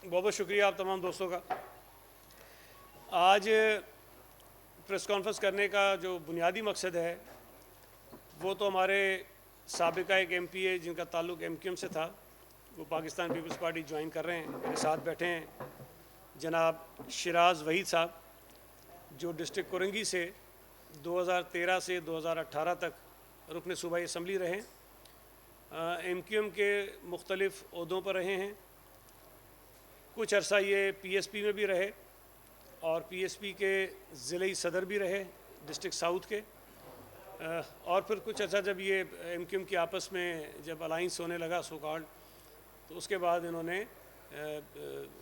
बहुत बहुत शुक्रिया आप तमाम दोस्तों का। आज प्रेस कॉन्फ्रेंस करने का जो बुनियादी मकसद है वो तो हमारे साबिका एक एमपी है जिनका ताल्लुक़ एमक्यूएम से था, वो पाकिस्तान पीपल्स पार्टी ज्वाइन कर रहे हैं। मेरे साथ बैठे हैं जनाब शिराज वहीद साहब, जो डिस्ट्रिक्ट कोरंगी से 2013 से 2018 तक रुकन सूबाई असम्बली रहे, एमक्यूएम के मुख्तलिफ़ ओहदों पर रहे हैं। कुछ अरसा ये पीएसपी में भी रहे और पीएसपी के ज़िले सदर भी रहे डिस्ट्रिक्ट साउथ के, और फिर कुछ अरसा जब ये एमक्यूएम की आपस में जब अलाइंस होने लगा सो कॉल्ड, तो उसके बाद इन्होंने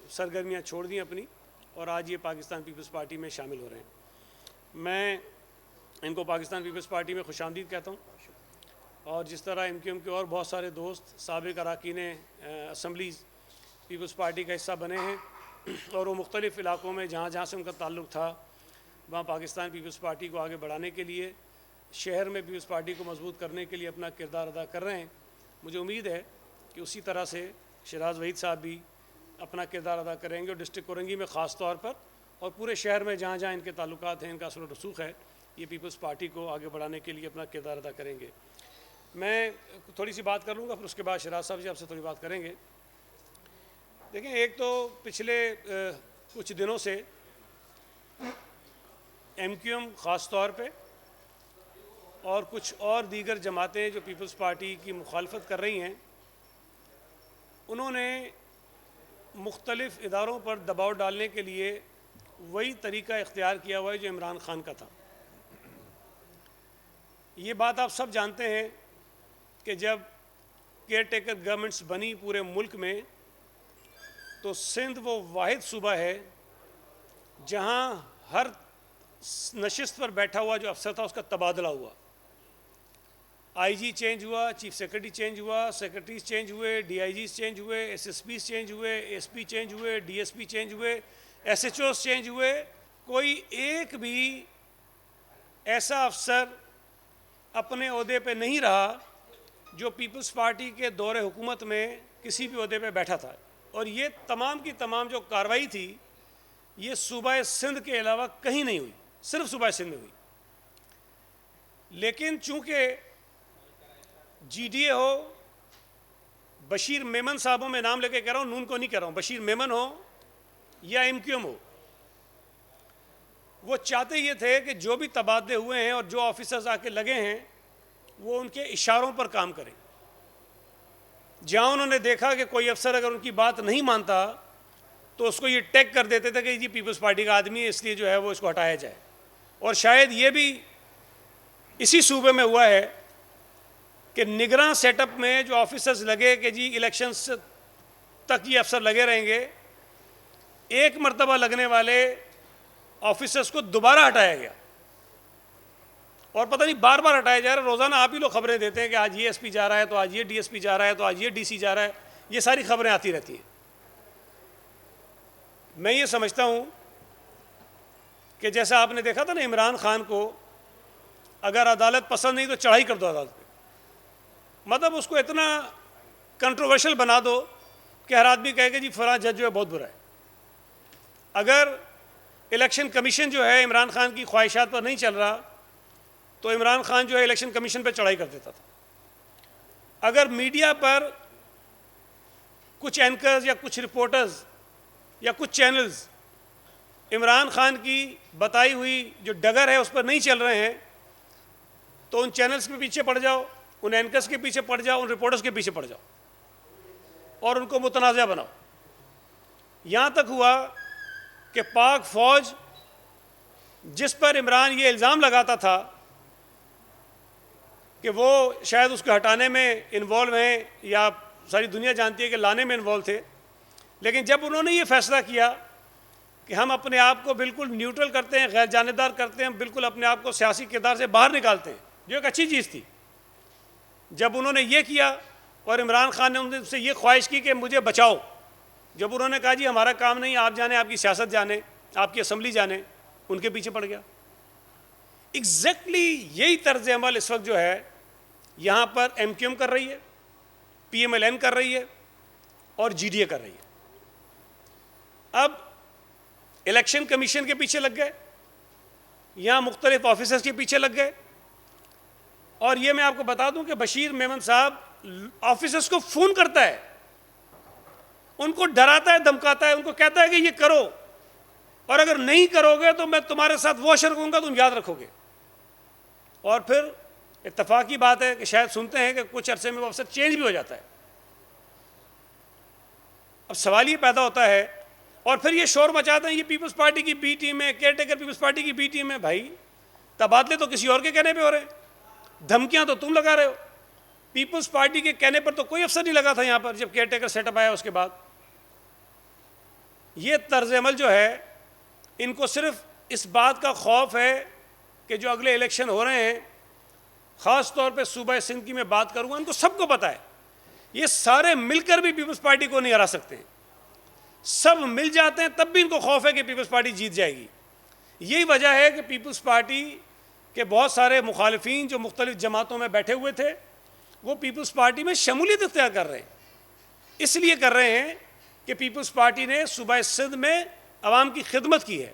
सरगर्मियाँ छोड़ दी अपनी और आज ये पाकिस्तान पीपल्स पार्टी में शामिल हो रहे हैं। मैं इनको पाकिस्तान पीपल्स पार्टी में खुशामदीद कहता हूँ। और जिस तरह एमक्यूएम के और बहुत सारे दोस्त साबिक़ अरकान असम्बली पीपल्स पार्टी का हिस्सा बने हैं और वो मुख्तलिफ़ इलाक़ों में जहाँ जहाँ से उनका ताल्लुक़ था वहाँ पाकिस्तान पीपल्स पार्टी को आगे बढ़ाने के लिए, शहर में पीपल्स पार्टी को मजबूत करने के लिए अपना किरदार अदा कर रहे हैं। मुझे उम्मीद है कि उसी तरह से शिराज वहीद साहब भी अपना किरदार अदा करेंगे और डिस्ट्रिक्ट कोरंगी में ख़ास तौर पर और पूरे शहर में जहाँ जहाँ इनके ताल्लुकात हैं, इनका असर रसूख है, ये पीपल्स पार्टी को आगे बढ़ाने के लिए अपना किरदार अदा करेंगे। मैं थोड़ी सी बात कर लूँगा, फिर उसके बाद शिराज साहब जी आपसे थोड़ी बात करेंगे। देखें, एक तो पिछले कुछ दिनों से एमक्यूएम ख़ास तौर पे और कुछ और दीगर जमातें जो पीपल्स पार्टी की मुखालफत कर रही हैं, उन्होंने मुख्तलिफ़ इदारों पर दबाव डालने के लिए वही तरीका इख्तियार किया हुआ है जो इमरान खान का था। ये बात आप सब जानते हैं कि जब केयर टेकर गवर्नमेंट्स बनी पूरे मुल्क में, तो सिंध वो वाहिद सूबा है जहाँ हर नशिस्त पर बैठा हुआ जो अफसर था उसका तबादला हुआ। आईजी चेंज हुआ, चीफ सेक्रेटरी चेंज हुआ, सेक्रेटरीज चेंज हुए, डीआईजीज चेंज हुए, एसएसपीज चेंज हुए, एसपी चेंज हुए, डीएसपी चेंज हुए, एसएचओस चेंज हुए। कोई एक भी ऐसा अफसर अपने ओहदे पे नहीं रहा जो पीपल्स पार्टी के दौरे हुकूमत में किसी भी ओहदे पे बैठा था। और ये तमाम की तमाम जो कार्रवाई थी ये सूबा सिंध के अलावा कहीं नहीं हुई, सिर्फ सूबा सिंध में हुई। लेकिन चूंकि जीडीए हो, बशीर मेमन साहबों में नाम लेके कह रहा हूँ, नून को नहीं कह रहा हूँ, बशीर मेमन हो या एमक्यूएम हो, वो चाहते ये थे कि जो भी तबादले हुए हैं और जो ऑफिसर्स आके लगे हैं वो उनके इशारों पर काम करें। जहाँ उन्होंने देखा कि कोई अफसर अगर उनकी बात नहीं मानता तो उसको ये टैग कर देते थे कि ये पीपल्स पार्टी का आदमी है, इसलिए जो है वो इसको हटाया जाए। और शायद ये भी इसी सूबे में हुआ है कि निगरान सेटअप में जो ऑफिसर्स लगे कि जी इलेक्शंस तक ये अफसर लगे रहेंगे, एक मरतबा लगने वाले ऑफिसर्स को दोबारा हटाया गया और पता नहीं बार बार हटाया जा रहा है। रोज़ाना आप ही लोग खबरें देते हैं कि आज ये एसपी जा रहा है, तो आज ये डीएसपी जा रहा है, तो आज ये डीसी जा रहा है, ये सारी खबरें आती रहती हैं। मैं ये समझता हूँ कि जैसा आपने देखा था ना, इमरान खान को अगर अदालत पसंद नहीं तो चढ़ाई कर दो अदालत पे, मतलब उसको इतना कंट्रोवर्शियल बना दो कि हर आदमी कहे कि जी फलां जज जो है बहुत बुरा है। अगर इलेक्शन कमीशन जो है इमरान खान की ख्वाहिशात पर नहीं चल रहा तो इमरान खान जो है इलेक्शन कमीशन पर चढ़ाई कर देता था। अगर मीडिया पर कुछ एंकर्स या कुछ रिपोर्टर्स या कुछ चैनल्स इमरान खान की बताई हुई जो डगर है उस पर नहीं चल रहे हैं तो उन चैनल्स के पीछे पड़ जाओ, उन एंकर्स के पीछे पड़ जाओ, उन रिपोर्टर्स के पीछे पड़ जाओ और उनको मुतनाज़ा बनाओ। यहाँ तक हुआ कि पाक फ़ौज जिस पर इमरान ये इल्ज़ाम लगाता था कि वो शायद उसको हटाने में इन्वॉल्व हैं या सारी दुनिया जानती है कि लाने में इन्वॉल्व थे, लेकिन जब उन्होंने ये फ़ैसला किया कि हम अपने आप को बिल्कुल न्यूट्रल करते हैं, गैर जानेदार करते हैं, बिल्कुल अपने आप को सियासी किरदार से बाहर निकालते हैं, जो एक अच्छी चीज़ थी, जब उन्होंने ये किया और इमरान खान ने उनसे ये ख्वाहिश की कि मुझे बचाओ, जब उन्होंने कहा जी हमारा काम नहीं, आप जाने, आपकी सियासत जाने, आपकी असम्बली जाने, उनके पीछे पड़ गया। एग्जैक्टली यही तर्ज अमल इस वक्त जो है यहाँ पर एमक्यूएम कर रही है, पीएमएलएन कर रही है और जीडीए कर रही है। अब इलेक्शन कमीशन के पीछे लग गए, यहाँ मुख्तलिफ ऑफिसर्स के पीछे लग गए। और ये मैं आपको बता दूं कि बशीर मेमन साहब ऑफिसर्स को फ़ोन करता है, उनको डराता है, धमकाता है, उनको कहता है कि ये करो, और अगर नहीं करोगे तो मैं तुम्हारे साथ वो अशर करूँगा, तुम याद रखोगे। और फिर इत्तफाक की बात है कि शायद सुनते हैं कि कुछ अरसे में वो अफसर चेंज भी हो जाता है। अब सवाल ये पैदा होता है, और फिर ये शोर मचाते हैं ये पीपल्स पार्टी की बी टीम है, केयर टेकर पीपल्स पार्टी की बी टीम है। भाई तबादले तो किसी और के कहने पे हो रहे हैं, धमकियां तो तुम लगा रहे हो। पीपल्स पार्टी के कहने पर तो कोई अफसर नहीं लगा था यहाँ पर जब केयर टेकर सेटअप आया उसके बाद। ये तर्ज अमल जो है, इनको सिर्फ इस बात का खौफ है कि जो अगले इलेक्शन हो रहे हैं, ख़ास तौर पे सूबा सिंध की मैं बात करूँगा, इनको सबको पता है ये सारे मिलकर भी पीपल्स पार्टी को नहीं हरा सकते। सब मिल जाते हैं तब भी इनको खौफ है कि पीपल्स पार्टी जीत जाएगी। यही वजह है कि पीपल्स पार्टी के बहुत सारे मुखालिफिन जो मुख्तलिफ जमातों में बैठे हुए थे, वो पीपल्स पार्टी में शमूलियत इख्तियार कर रहे हैं। इसलिए कर रहे हैं कि पीपल्स पार्टी ने सूबा सिंध में आवाम की खिदमत की है।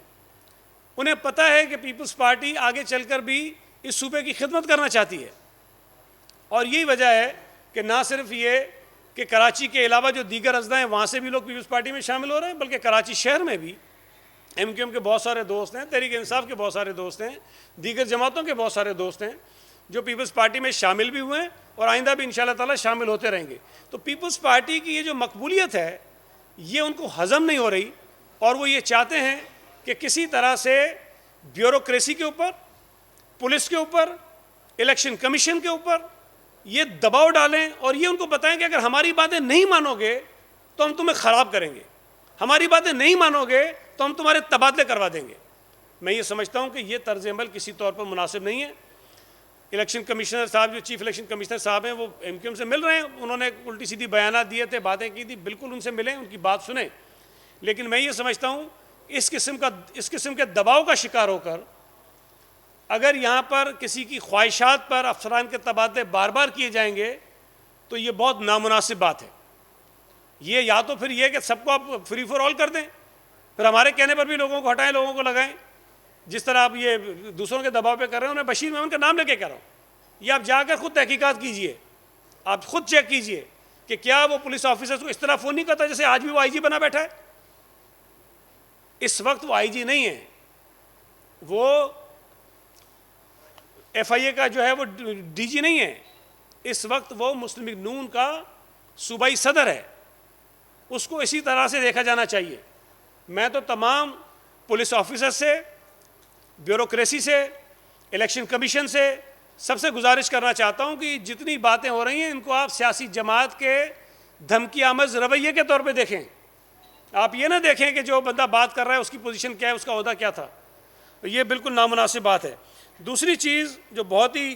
उन्हें पता है कि पीपल्स पार्टी आगे चलकर भी इस सूबे की खिदमत करना चाहती है। और यही वजह है कि ना सिर्फ ये कि कराची के अलावा जो दीगर अजला हैं वहाँ से भी लोग पीपल्स पार्टी में शामिल हो रहे हैं, बल्कि कराची शहर में भी MQM के बहुत सारे दोस्त हैं, तहरीक इंसाफ के बहुत सारे दोस्त हैं, दीगर जमातों के बहुत सारे दोस्त हैं जो पीपल्स पार्टी में शामिल भी हुए हैं और आइंदा भी इंशाअल्लाह ताला शामिल होते रहेंगे। तो पीपल्स पार्टी की ये जो मकबूलियत है, ये उनको हज़म नहीं हो रही, और वो ये चाहते हैं कि किसी तरह से ब्यूरोक्रेसी के ऊपर, पुलिस के ऊपर, इलेक्शन कमीशन के ऊपर ये दबाव डालें, और ये उनको बताएं कि अगर हमारी बातें नहीं मानोगे तो हम तुम्हें ख़राब करेंगे, हमारी बातें नहीं मानोगे तो हम तुम्हारे तबादले करवा देंगे। मैं ये समझता हूँ कि ये तर्ज अमल किसी तौर पर मुनासिब नहीं है। इलेक्शन कमिश्नर साहब, जो चीफ इलेक्शन कमिश्नर साहब हैं, वो MQM से मिल रहे हैं, उन्होंने उल्टी सीधी बयानात दिए थे, बातें की थी, बिल्कुल उनसे मिलें, उनकी बात सुने। लेकिन मैं ये समझता हूँ इस किस्म के दबाव का शिकार होकर अगर यहाँ पर किसी की ख्वाहिशात पर अफसरान के तबादले बार बार किए जाएंगे तो ये बहुत नामुनासिब बात है। ये या तो फिर ये कि सबको आप फ्री फॉर ऑल कर दें, फिर हमारे कहने पर भी लोगों को हटाएं, लोगों को लगाएं, जिस तरह आप ये दूसरों के दबाव पे कर रहे हो। मैं बशीर मेमन का नाम लेके कह रहा हूँ, ये आप जाकर खुद तहकीकात कीजिए, आप खुद चेक कीजिए कि क्या वो पुलिस ऑफिसर्स को इस तरह फ़ोन नहीं करता जैसे आज भी वो IG बना बैठा है। इस वक्त वो IG नहीं है, वो FIA का जो है वो DG नहीं है, इस वक्त वो मुस्लिम लीग नून का सूबाई सदर है। उसको इसी तरह से देखा जाना चाहिए। मैं तो तमाम पुलिस ऑफिसर से, ब्यूरोक्रेसी से, इलेक्शन कमीशन से सबसे गुजारिश करना चाहता हूँ कि जितनी बातें हो रही हैं इनको आप सियासी जमात के धमकी आमेज़ रवैये के तौर पे देखें। आप ये ना देखें कि जो बंदा बात कर रहा है उसकी पोजीशन क्या है, उसका ओहदा क्या था। ये बिल्कुल नामुनासिब बात है। दूसरी चीज़ जो बहुत ही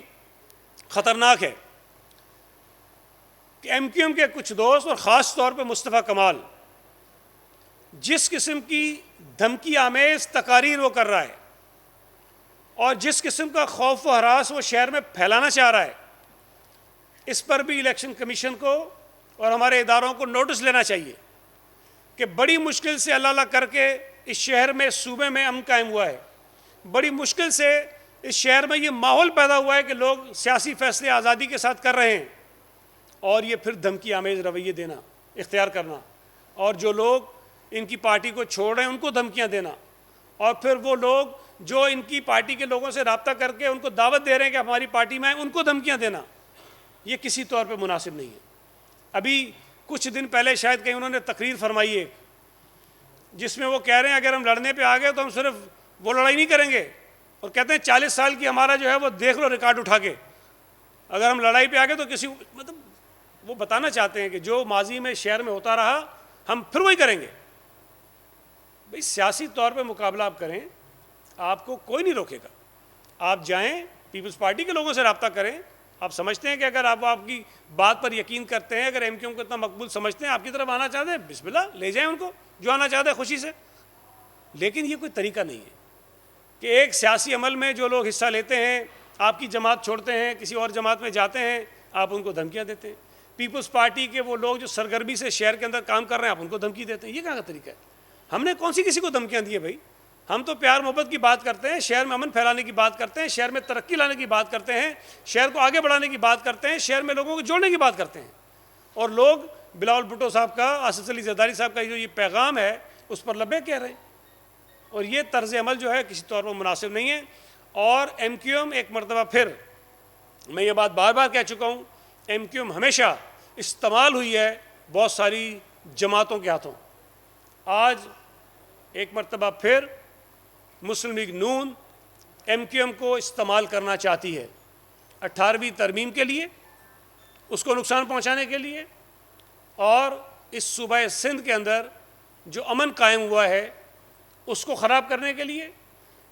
ख़तरनाक है कि MQM के कुछ दोस्त और ख़ास तौर पे मुस्तफ़ा कमाल जिस किस्म की धमकी आमेज़ तकारीर वो कर रहा है और जिस किस्म का खौफ व हरास वो शहर में फैलाना चाह रहा है, इस पर भी इलेक्शन कमीशन को और हमारे इदारों को नोटिस लेना चाहिए कि बड़ी मुश्किल से अल्लाह करके इस शहर में, सूबे में अमन कायम हुआ है। बड़ी मुश्किल से इस शहर में ये माहौल पैदा हुआ है कि लोग सियासी फैसले आज़ादी के साथ कर रहे हैं, और ये फिर धमकी आमेज़ रवैये देना इख्तियार करना, और जो लोग इनकी पार्टी को छोड़ रहे हैं उनको धमकियां देना, और फिर वो लोग जो इनकी पार्टी के लोगों से रब्ता करके उनको दावत दे रहे हैं कि हमारी पार्टी में आए, उनको धमकियां देना, ये किसी तौर पे मुनासिब नहीं है। अभी कुछ दिन पहले शायद कहीं उन्होंने तकरीर फरमाई है जिसमें वो कह रहे हैं अगर हम लड़ने पे आ गए तो हम सिर्फ वो लड़ाई नहीं करेंगे, और कहते हैं 40 साल की हमारा जो है वो देख लो रिकॉर्ड उठा के, अगर हम लड़ाई पे आ गए तो किसी, मतलब वो बताना चाहते हैं कि जो माजी में शहर में होता रहा हम फिर वही करेंगे। भाई सियासी तौर पे मुकाबला आप करें, आपको कोई नहीं रोकेगा। आप जाएं, पीपल्स पार्टी के लोगों से रब्ता करें। आप समझते हैं कि अगर आप आपकी बात पर यकीन करते हैं, अगर MQM को इतना मकबूल समझते हैं, आपकी तरफ आना चाहते हैं, बिस्मिल्लाह ले जाएं उनको, जो आना चाहते हैं खुशी से। लेकिन ये कोई तरीका नहीं है कि एक सियासी अमल में जो लोग हिस्सा लेते हैं, आपकी जमात छोड़ते हैं, किसी और जमात में जाते हैं, आप उनको धमकियाँ देते हैं। पीपल्स पार्टी के वो लोग जो सरगर्मी से शहर के अंदर काम कर रहे हैं, आप उनको धमकी देते हैं। ये कहाँ का तरीका है? हमने कौन सी किसी को धमकियां दी है भाई? हम तो प्यार मोहब्बत की बात करते हैं, शहर में अमन फैलाने की बात करते हैं, शहर में तरक्की लाने की बात करते हैं, शहर को आगे बढ़ाने की बात करते हैं, शहर में लोगों को जोड़ने की बात करते हैं। और लोग बिलावल भुट्टो साहब का, आसिफ अली जरदारी साहब का जो ये पैगाम है उस पर लब्बे कह रहे हैं। और ये तर्ज अमल जो है किसी तौर पर मुनासिब नहीं है। और MQM एक मरतबा फिर, मैं ये बात बार बार कह चुका हूँ, MQM हमेशा इस्तेमाल हुई है बहुत सारी जमातों के हाथों। आज एक मरतबा फिर मुस्लिम लीग नून MQM को इस्तेमाल करना चाहती है 18वीं तरमीम के लिए, उसको नुकसान पहुंचाने के लिए, और इस सूबा सिंध के अंदर जो अमन कायम हुआ है उसको ख़राब करने के लिए।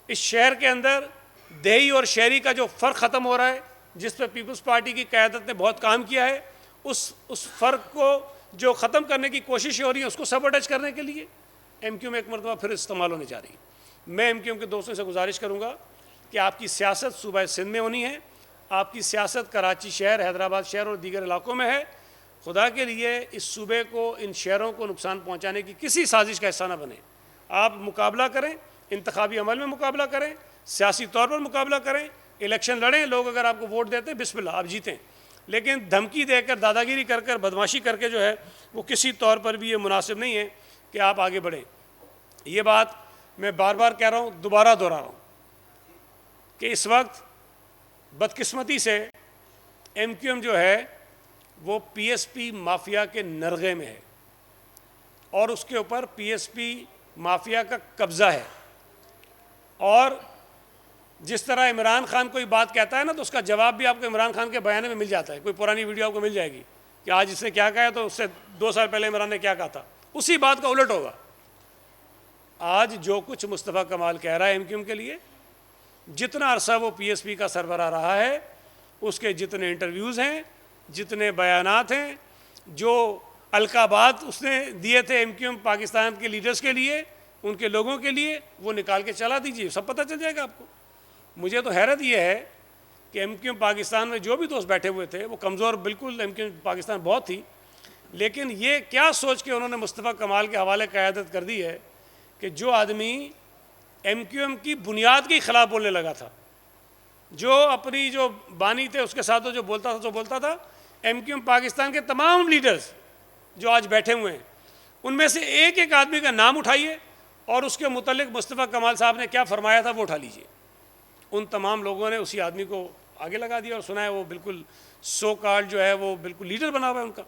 इस शहर के अंदर देही और शहरी का जो फ़र्क ख़त्म हो रहा है, जिस पर पीपल्स पार्टी की क़यादत ने बहुत काम किया है, उस फ़र्क को जो ख़त्म करने की कोशिश हो रही है उसको सबोटेज करने के लिए MQM एक मरतबा फिर इस्तेमाल होने जा रही है। मैं MQM के दोस्तों से गुजारिश करूँगा कि आपकी सियासत सूबा सिंध में होनी है, आपकी सियासत कराची शहर, हैदराबाद शहर और दीगर इलाकों में है। खुदा के लिए इस सूबे को, इन शहरों को नुकसान पहुँचाने की किसी साजिश का हिस्सा न बने। आप मुकाबला करें, इंतखाबी अमल में मुकाबला करें, सियासी तौर पर मुकाबला करें, इलेक्शन लड़ें, लोग अगर आपको वोट देते हैं बिस्मिल्लाह आप जीतें। लेकिन धमकी देकर, दादागिरी कर कर, बदमाशी करके जो है वो किसी तौर पर भी ये मुनासिब नहीं है कि आप आगे बढ़ें। ये बात मैं बार बार कह रहा हूँ, दोबारा दोहरा रहा हूँ कि इस वक्त बदकिस्मती से MQM जो है वो PSP माफिया के नरगे में है और उसके ऊपर PSP माफिया का कब्ज़ा है। और जिस तरह इमरान खान कोई बात कहता है ना, तो उसका जवाब भी आपको इमरान खान के बयान में मिल जाता है। कोई पुरानी वीडियो आपको मिल जाएगी कि आज इसने क्या कहा है, तो उससे 2 साल पहले इमरान ने क्या कहा था, उसी बात का उलट होगा। आज जो कुछ मुस्तफ़ा कमाल कह रहा है MQM के लिए, जितना अरसा वो PSP का सरबराह रहा है, उसके जितने इंटरव्यूज़ हैं, जितने बयानात हैं, जो अलकाबात उसने दिए थे MQM पाकिस्तान के लीडर्स के लिए, उनके लोगों के लिए, वो निकाल के चला दीजिए, सब पता चल जाएगा आपको। मुझे तो हैरत ये है कि MQM पाकिस्तान में जो भी दोस्त बैठे हुए थे वो कमज़ोर, बिल्कुल MQM पाकिस्तान बहुत थी, लेकिन ये क्या सोच के उन्होंने मुस्तफ़ा कमाल के हवाले क़यादत कर दी है कि जो आदमी MQM की बुनियाद के ख़िलाफ़ बोलने लगा था, जो अपनी जो बानी थे उसके साथ जो बोलता था, MQM पाकिस्तान के तमाम लीडर्स जो आज बैठे हुए हैं उनमें से एक एक आदमी का नाम उठाइए और उसके मुतल्लिक मुस्तफ़ा कमाल साहब ने क्या फरमाया था वो उठा लीजिए। उन तमाम लोगों ने उसी आदमी को आगे लगा दिया और सुना है वो बिल्कुल सो कॉल्ड जो है वो बिल्कुल लीडर बना हुआ है उनका,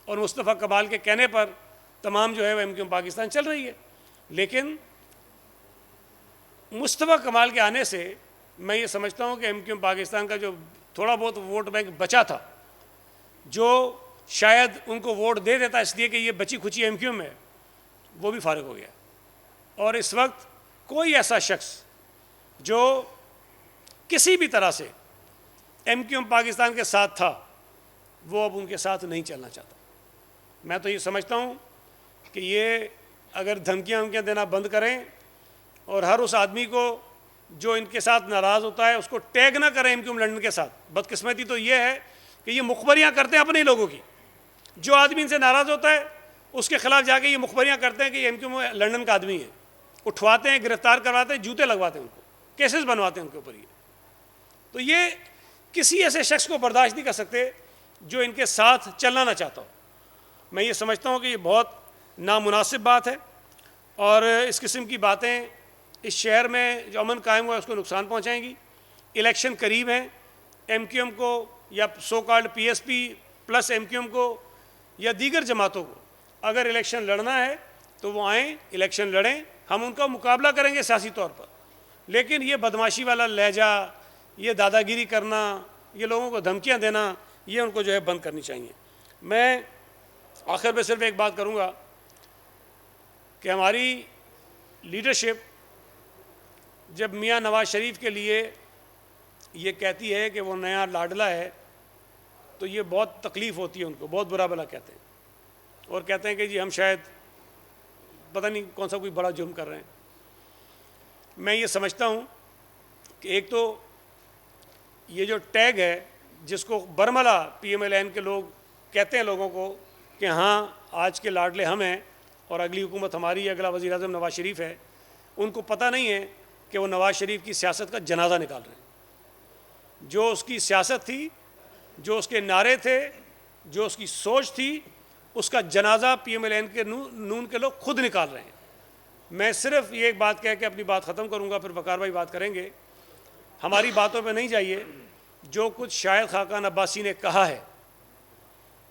और मुस्तफ़ा कमाल के कहने पर तमाम जो है वो MQM पाकिस्तान चल रही है। लेकिन मुस्तफ़ा कमाल के आने से मैं ये समझता हूँ कि MQM पाकिस्तान का जो थोड़ा बहुत वोट बैंक बचा था, जो शायद उनको वोट दे देता इसलिए कि ये बची खुची MQM है, वो भी फारिग हो गया। और इस वक्त कोई ऐसा शख्स जो किसी भी तरह से MQM पाकिस्तान के साथ था, वो अब उनके साथ नहीं चलना चाहता। मैं तो ये समझता हूँ कि ये अगर धमकियाँ देना बंद करें और हर उस आदमी को जो इनके साथ नाराज़ होता है उसको टैग ना करें MQM लंदन के साथ। बदकिस्मती तो ये है कि ये मुखबरियाँ करते हैं अपने लोगों की। जो आदमी इनसे नाराज़ होता है उसके ख़िलाफ़ जाके ये मुखबरियाँ करते हैं कि ये MQM लंदन का आदमी है, उठवाते हैं, गिरफ़्तार करवाते हैं, जूते लगवाते हैं, उनको केसेस बनवाते हैं उनके ऊपर। ये तो ये किसी ऐसे शख्स को बर्दाश्त नहीं कर सकते जो इनके साथ चलना ना चाहता हो। मैं ये समझता हूँ कि ये बहुत नामुनासिब बात है और इस किस्म की बातें इस शहर में जो अमन कायम हुआ है उसको नुकसान पहुँचाएंगी। इलेक्शन करीब हैं, MQM को या so called PSP plus MQM को या दीगर जमातों को अगर इलेक्शन लड़ना है तो वो आएँ, इलेक्शन लड़ें, हम उनका मुकाबला करेंगे सियासी तौर पर। लेकिन ये बदमाशी वाला लहजा, ये दादागिरी करना, ये लोगों को धमकियां देना, ये उनको जो है बंद करनी चाहिए। मैं आखिर में सिर्फ एक बात करूंगा कि हमारी लीडरशिप जब मियां नवाज़ शरीफ के लिए ये कहती है कि वो नया लाडला है, तो ये बहुत तकलीफ़ होती है उनको, बहुत बुरा भला कहते हैं और कहते हैं कि जी हम शायद पता नहीं कौन सा कोई बड़ा जुर्म कर रहे हैं। मैं ये समझता हूँ कि एक तो ये जो टैग है जिसको बरमला PMLN के लोग कहते हैं लोगों को कि हाँ आज के लाडले हम हैं और अगली हुकूमत हमारी, अगला वज़ीर आज़म नवाज़ शरीफ है, उनको पता नहीं है कि वो नवाज़ शरीफ की सियासत का जनाजा निकाल रहे हैं। जो उसकी सियासत थी, जो उसके नारे थे, जो उसकी सोच थी, उसका जनाजा PMLN के नून के लोग खुद निकाल रहे हैं। मैं सिर्फ ये एक बात कह के अपनी बात ख़त्म करूँगा, फिर वक़ार भाई बात करेंगे। हमारी बातों पे नहीं जाइए। जो कुछ शाहिद खाकान अब्बासी ने कहा है,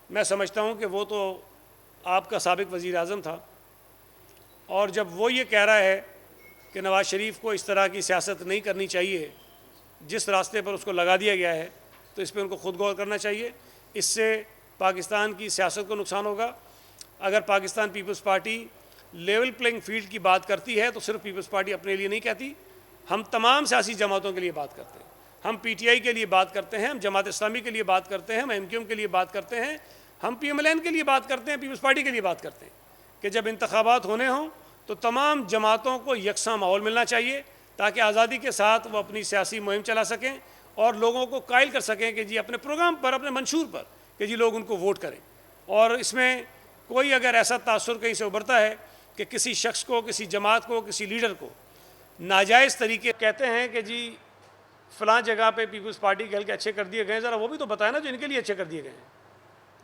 मैं समझता हूँ कि वो तो आपका साबिक वज़ीर आज़म था, और जब वो ये कह रहा है कि नवाज़ शरीफ को इस तरह की सियासत नहीं करनी चाहिए जिस रास्ते पर उसको लगा दिया गया है, तो इस पर उनको खुद गौर करना चाहिए। इससे पाकिस्तान की सियासत को नुकसान होगा। अगर Pakistan Peoples Party level playing field की बात करती है तो सिर्फ पीपल्स पार्टी अपने लिए नहीं कहती, हम तमाम सियासी जमातों के लिए बात करते हैं। हम PTI के लिए बात करते हैं, हम जमात इस्लामी के लिए बात करते हैं, हम MQM के लिए बात करते हैं, हम PMLN के लिए बात करते हैं, पीपल्स पार्टी के लिए बात करते हैं कि जब इंतखाबात होने हों तो तमाम जमातों को यकसा माहौल मिलना चाहिए, ताकि आज़ादी के साथ वो अपनी सियासी मुहिम चला सकें और लोगों को कायल कर सकें कि जी अपने प्रोग्राम पर, अपने मंशूर पर, कि जी लोग उनको वोट करें। और इसमें कोई अगर ऐसा तासुर कहीं से उभरता है कि किसी शख्स को, किसी जमात को, किसी लीडर को नाजायज़ तरीके कहते हैं कि जी फ़लाँ जगह पे पीपल्स पार्टी के हल्के अच्छे कर दिए गए, ज़रा वो भी तो बताया ना जो इनके लिए अच्छे कर दिए गए हैं,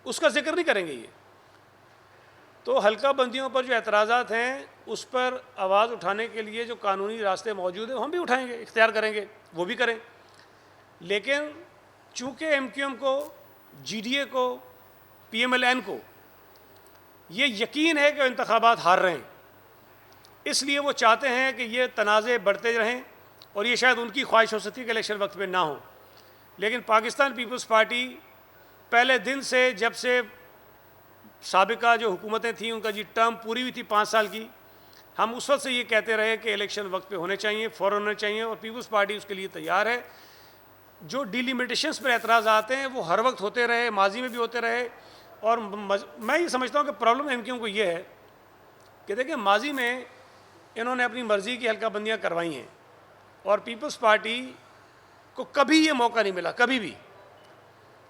उसका जिक्र नहीं करेंगे ये। तो हल्का बंदियों पर जो एतराज़ात हैं उस पर आवाज़ उठाने के लिए जो कानूनी रास्ते मौजूद हैं हम भी उठाएंगे, इख्तियार करेंगे, वो भी करें। लेकिन चूँकि MQM को, GDA को, PMLN को ये यकीन है कि इंतखाबात हार रहे हैं, इसलिए वो चाहते हैं कि ये तनाज़े बढ़ते रहें, और ये शायद उनकी ख्वाहिश हो सकती है कि इलेक्शन वक्त पे ना हो। लेकिन पाकिस्तान पीपल्स पार्टी पहले दिन से, जब से साबिका जो हुकूमतें थीं उनका जी टर्म पूरी हुई थी 5 साल की, हम उस वक्त से ये कहते रहे कि इलेक्शन वक्त पे होने चाहिए, फ़ौरन होने चाहिए, और पीपल्स पार्टी उसके लिए तैयार है। जो डिलिमिटेशंस पर एतराज़ आते हैं वो हर वक्त होते रहे, माजी में भी होते रहे। और मैं ये समझता हूँ कि प्रॉब्लम MQM को ये है कि देखिए माजी में इन्होंने अपनी मर्ज़ी की हल्का बंदियाँ करवाई हैं, और पीपल्स पार्टी को कभी ये मौका नहीं मिला, कभी भी,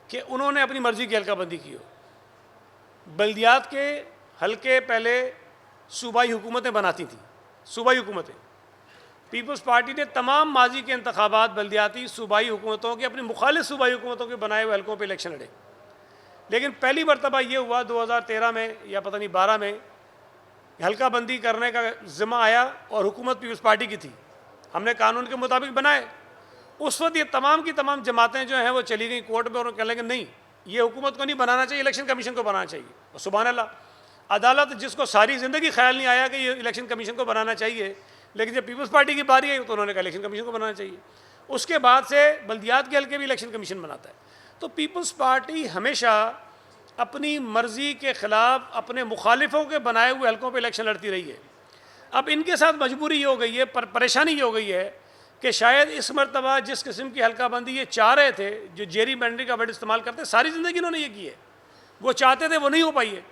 कि उन्होंने अपनी मर्ज़ी की हल्का बंदी की हो। बल्दियात के हल्के पहले सूबाई हुकूमतें बनाती थीं, सूबाई हुकूमतें। पीपल्स पार्टी ने तमाम माजी के इंतखाबात बल्दियाती सूबाई हुकूमतों के, अपनी मुखालिफ सूबाई हुकूमतों के बनाए हुए हल्कों पर इलेक्शन लड़े। लेकिन पहली मरतबा ये हुआ 2013 में या पता नहीं 12 में, हल्का बंदी करने का ज़िम्मा आया और हुकूमत पीपल्स पार्टी की थी, हमने कानून के मुताबिक बनाए। उस वक्त ये तमाम की तमाम जमातें जो हैं वो चली गई कोर्ट में और कहने लगे नहीं, ये हुकूमत को नहीं बनाना चाहिए, इलेक्शन कमीशन को बनाना चाहिए। और सुभान अल्लाह, अदालत जिसको सारी ज़िंदगी ख्याल नहीं आया कि ये इलेक्शन कमीशन को बनाना चाहिए, लेकिन जब पीपल्स पार्टी की बारी आई तो उन्होंने कहा इलेक्शन कमीशन को बनाना चाहिए। उसके बाद से बल्दियात के हल्के भी इलेक्शन कमीशन बनाता है। तो पीपल्स पार्टी हमेशा अपनी मर्ज़ी के ख़िलाफ़ अपने मुखालिफों के बनाए हुए हल्कों पर इलेक्शन लड़ती रही है। अब इनके साथ मजबूरी ये हो गई है, परेशानी ये हो गई है कि शायद इस मरतबा जिस किस्म की हल्का बंदी ये चाह रहे थे, जो जेरी बैंड्री का वर्ड इस्तेमाल करते, सारी ज़िंदगी इन्होंने ये की है, वो चाहते थे, वो नहीं हो पाई है,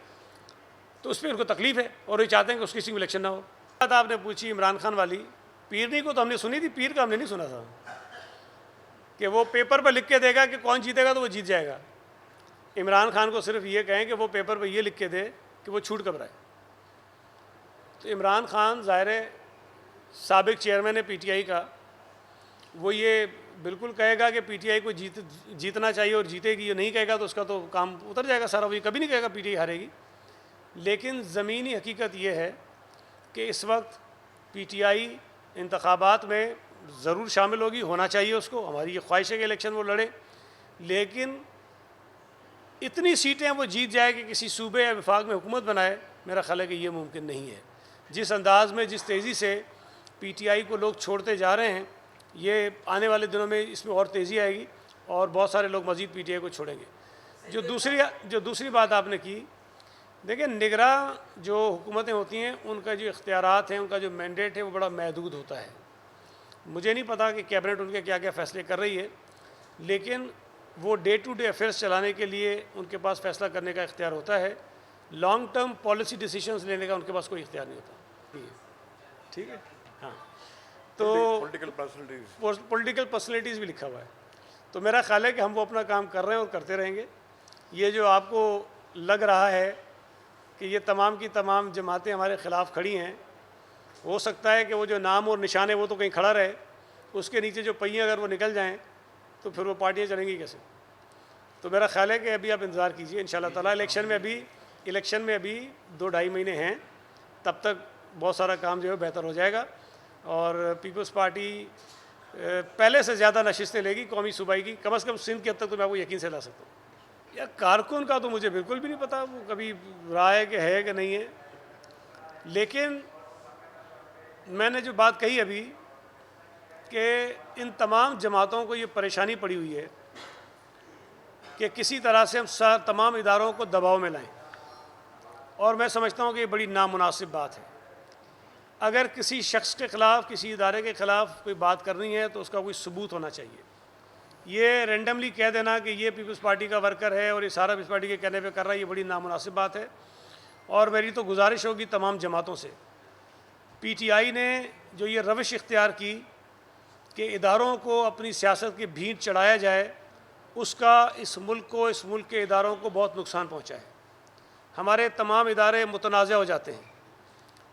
तो उस पर उनको तकलीफ़ है और ये चाहते हैं कि उसकी किसी में इलेक्शन ना हो। बात आपने पूछी इमरान खान वाली, पीरनी को तो हमने सुनी थी, पीर का हमने नहीं सुना था कि वो पेपर पर लिख के देगा कि कौन जीतेगा तो वो जीत जाएगा। इमरान खान को सिर्फ ये कहें कि वो पेपर पर ये लिख के दे कि वो छूट घबराए। तो इमरान खान ज़ाहिर है साबिक चेयरमैन है PTI का, वो ये बिल्कुल कहेगा कि PTI को जीतना चाहिए और जीतेगी, ये नहीं कहेगा तो उसका तो काम उतर जाएगा सारा, वो ये कभी नहीं कहेगा PTI हारेगी। लेकिन ज़मीनी हकीकत ये है कि इस वक्त PTI इंतखाबात में ज़रूर शामिल होगी, होना चाहिए उसको, हमारी ये ख्वाहिश है कि इलेक्शन वो लड़े, लेकिन इतनी सीटें वो जीत जाए कि किसी सूबे या विफाक में हुकूमत बनाए, मेरा ख्याल है कि ये मुमकिन नहीं है। जिस अंदाज़ में, जिस तेज़ी से PTI को लोग छोड़ते जा रहे हैं, ये आने वाले दिनों में इसमें और तेज़ी आएगी और बहुत सारे लोग मज़ीद PTI को छोड़ेंगे। जो दूसरी बात आपने की, देखिए निगरां जो हुकूमतें होती हैं उनका जो इख्तियारात हैं, उनका जो मैंडेट है वो बड़ा महदूद होता है। मुझे नहीं पता कि कैबिनेट उनके क्या क्या फ़ैसले कर रही है, लेकिन वो डे टू डे अफेयर्स चलाने के लिए उनके पास फ़ैसला करने का इख्तियार होता है, लॉन्ग टर्म पॉलिसी डिसीजंस लेने का उनके पास कोई इख्तियार नहीं होता। ठीक है, हाँ। तो पॉलिटिकल पर्सनैलिटीज़ भी लिखा हुआ है, तो मेरा ख्याल है कि हम वो अपना काम कर रहे हैं और करते रहेंगे। ये जो आपको लग रहा है कि ये तमाम की तमाम जमातें हमारे ख़िलाफ़ खड़ी हैं। हो सकता है कि वो जो नाम और निशान है वो तो कहीं खड़ा रहे, उसके नीचे जो पहिए अगर वो निकल जाएं तो फिर वो पार्टियाँ चलेंगी कैसे। तो मेरा ख्याल है कि अभी आप इंतज़ार कीजिए, इंशाल्लाह ताला इलेक्शन में अभी 2-2.5 महीने हैं, तब तक बहुत सारा काम जो है बेहतर हो जाएगा और पीपल्स पार्टी पहले से ज़्यादा नशिस्तें लेगी कौमी सूबाई की, कम से कम सिंध के हद तक तो मैं आपको यकीन से ला सकता हूँ। या कारकुन का तो मुझे बिल्कुल भी नहीं पता वो कभी रहा है कि नहीं है, लेकिन मैंने जो बात कही अभी कि इन तमाम जमातों को ये परेशानी पड़ी हुई है कि किसी तरह से हम तमाम इदारों को दबाव में लाएं, और मैं समझता हूँ कि ये बड़ी नामुनासिब बात है। अगर किसी शख्स के ख़िलाफ़, किसी इदारे के ख़िलाफ़ कोई बात करनी है तो उसका कोई सबूत होना चाहिए। ये रेंडमली कह देना कि ये पीपल्स पार्टी का वर्कर है और ये सारा पीपल्स पार्टी के कहने पे कर रहा है, ये बड़ी नामुनासिब बात है। और मेरी तो गुजारिश होगी तमाम जमातों से, PTI ने जो ये रविश इख्तियार की कि इदारों को अपनी सियासत की भीड़ चढ़ाया जाए, उसका इस मुल्क को, इस मुल्क के इदारों को बहुत नुकसान पहुँचा है। हमारे तमाम इदारे मुतनाज़ हो जाते हैं,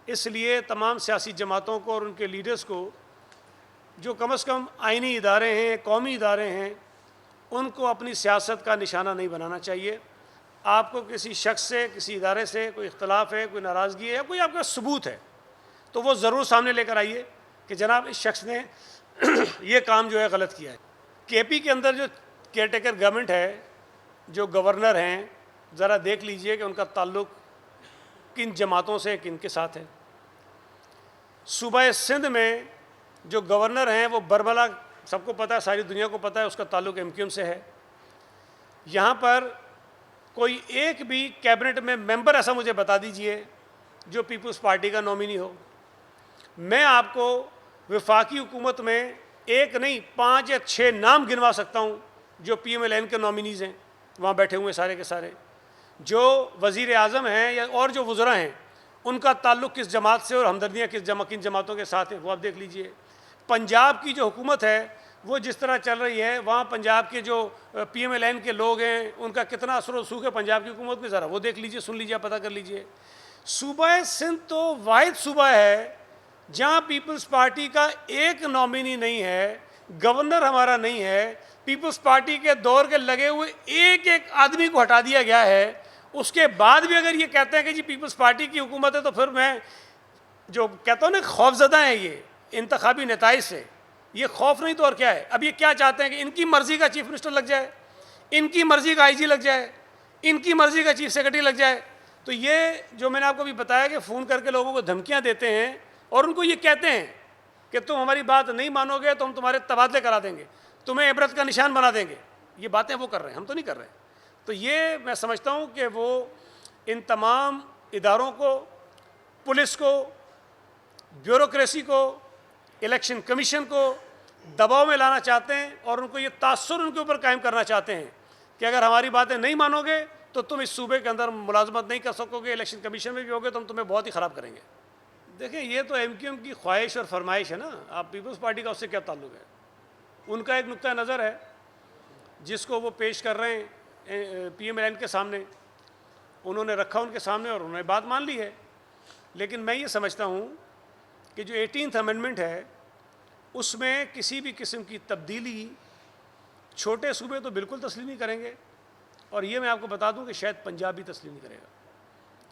इसलिए तमाम सियासी जमातों को और उनके लीडर्स को जो कम से कम आइनी इदारे हैं, कौमी इदारे हैं, उनको अपनी सियासत का निशाना नहीं बनाना चाहिए। आपको किसी शख्स से, किसी इदारे से कोई इख्तलाफ है, कोई नाराज़गी है या कोई आपका सबूत है तो वो ज़रूर सामने लेकर आइए कि जनाब इस शख्स ने ये काम जो है गलत किया है। KP के अंदर जो केयर टेकर गवर्नमेंट है, जो गवर्नर हैं, ज़रा देख लीजिए कि उनका ताल्लुक़ किन जमातों से, किन के साथ है। सूबा सिंध में जो गवर्नर हैं वो बरबला, सबको पता है, सारी दुनिया को पता है, उसका ताल्लुक़ MQM से है। यहाँ पर कोई एक भी कैबिनेट में मेंबर ऐसा मुझे बता दीजिए जो पीपल्स पार्टी का नॉमिनी हो। मैं आपको वफाकी हुकूमत में एक नहीं 5 या 6 नाम गिनवा सकता हूँ जो PMLN के नॉमिनीज़ हैं, वहाँ बैठे हुए सारे के सारे। जो वज़ीर आज़म हैं या और जो वज़रा हैं, उनका ताल्लुक़ किस जमात से और हमदर्दियाँ किन जमातों के साथ हैं, वो आप देख लीजिए। पंजाब की जो हुकूमत है वो जिस तरह चल रही है, वहाँ पंजाब के जो PMLN के लोग हैं उनका कितना असर रसूख है पंजाब की हुकूमत में, ज़रा वो देख लीजिए, सुन लीजिए, पता कर लीजिए। सूबा सिंध तो वाहिद सूबा है जहाँ पीपल्स पार्टी का एक नॉमिनी नहीं है, गवर्नर हमारा नहीं है, पीपल्स पार्टी के दौर के लगे हुए एक एक आदमी को हटा दिया गया है। उसके बाद भी अगर ये कहते हैं कि जी पीपल्स पार्टी की हुकूमत है, तो फिर मैं जो कहता हूँ ना, खौफजदा है ये इंतखाबी नताइज से। ये खौफ नहीं तो और क्या है। अब ये क्या चाहते हैं कि इनकी मर्ज़ी का चीफ मिनिस्टर लग जाए, इनकी मर्ज़ी का IG लग जाए, इनकी मर्ज़ी का चीफ सेक्रेटरी लग जाए। तो ये जो मैंने आपको अभी बताया कि फ़ोन करके लोगों को धमकियाँ देते हैं और उनको ये कहते हैं कि तुम हमारी बात नहीं मानोगे तो हम तुम्हारे तबादले करा देंगे, तुम्हें इबरत का निशान बना देंगे। ये बातें वो कर रहे हैं, हम तो नहीं कर रहे। तो ये मैं समझता हूँ कि वो इन तमाम इदारों को, पुलिस को, ब्यूरोक्रेसी को, इलेक्शन कमीशन को दबाव में लाना चाहते हैं और उनको ये तासुर उनके ऊपर कायम करना चाहते हैं कि अगर हमारी बातें नहीं मानोगे तो तुम इस सूबे के अंदर मुलाजमत नहीं कर सकोगे, इलेक्शन कमीशन में भी होगे तो हम तुम्हें बहुत ही ख़राब करेंगे। देखिए, ये तो MQM की ख्वाहिश और फरमाइश है ना, आप पीपल्स पार्टी का उससे क्या ताल्लुक़ है। उनका एक नुक्ता नज़र है जिसको वो पेश कर रहे हैं PMLN के सामने, उन्होंने रखा उनके सामने और उन्होंने बात मान ली है। लेकिन मैं ये समझता हूँ कि जो 18th अमेंडमेंट है उसमें किसी भी किस्म की तब्दीली छोटे सूबे तो बिल्कुल तस्लीम नहीं करेंगे, और ये मैं आपको बता दूं कि शायद पंजाब भी तस्लीम नहीं करेगा,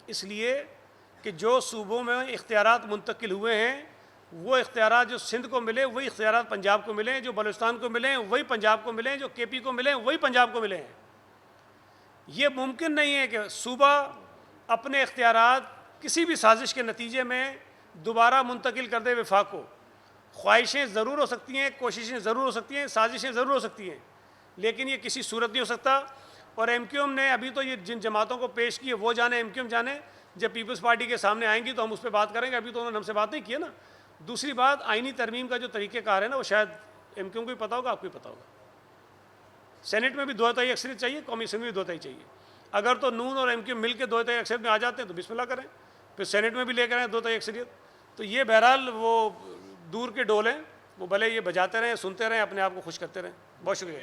इसलिए कि जो सूबों में इख्तियारात मुंतकिल हुए हैं वो इख्तियारात जो सिंध को मिले वही इख्तियारात पंजाब को मिले, जो बलूचिस्तान को मिले वही पंजाब को मिले, जो KP को मिले वही पंजाब को मिले हैं। ये मुमकिन नहीं है कि सूबा अपने इख्तियारात किसी भी साजिश के नतीजे में दोबारा मुंतकिल कर दे वफाक को। ख्वाहिशें ज़रूर हो सकती हैं, कोशिशें ज़रूर हो सकती हैं, साजिशें ज़रूर हो सकती हैं, लेकिन ये किसी सूरत नहीं हो सकता। और MQM ने अभी तो ये जिन जमातों को पेश किए वो जाने, MQM जाने, जब पीपल्स पार्टी के सामने आएंगी तो हम उस पर बात करेंगे। अभी तो उन्होंने हमसे बात नहीं की है ना। दूसरी बात, आइनी तरमीम का जो तरीक़ेकार है ना, वो शायद MQM को भी पता होगा, आपको भी पता होगा। सेनेट में भी 2/3 अक्सरियत चाहिए, कौमी असम्बली में 2/3 चाहिए। अगर तो नून और MQM मिल के 2/3 अक्सरियत में आ जाते हैं तो बिस्मिल्लाह करें, फिर सेनेट में भी लेकर आए 2/3 अक्सरियत। तो ये बहरहाल वो दूर के डोल हैं, वो भले ये बजाते रहें, सुनते रहें, अपने आप को खुश करते रहें। बहुत शुक्रिया।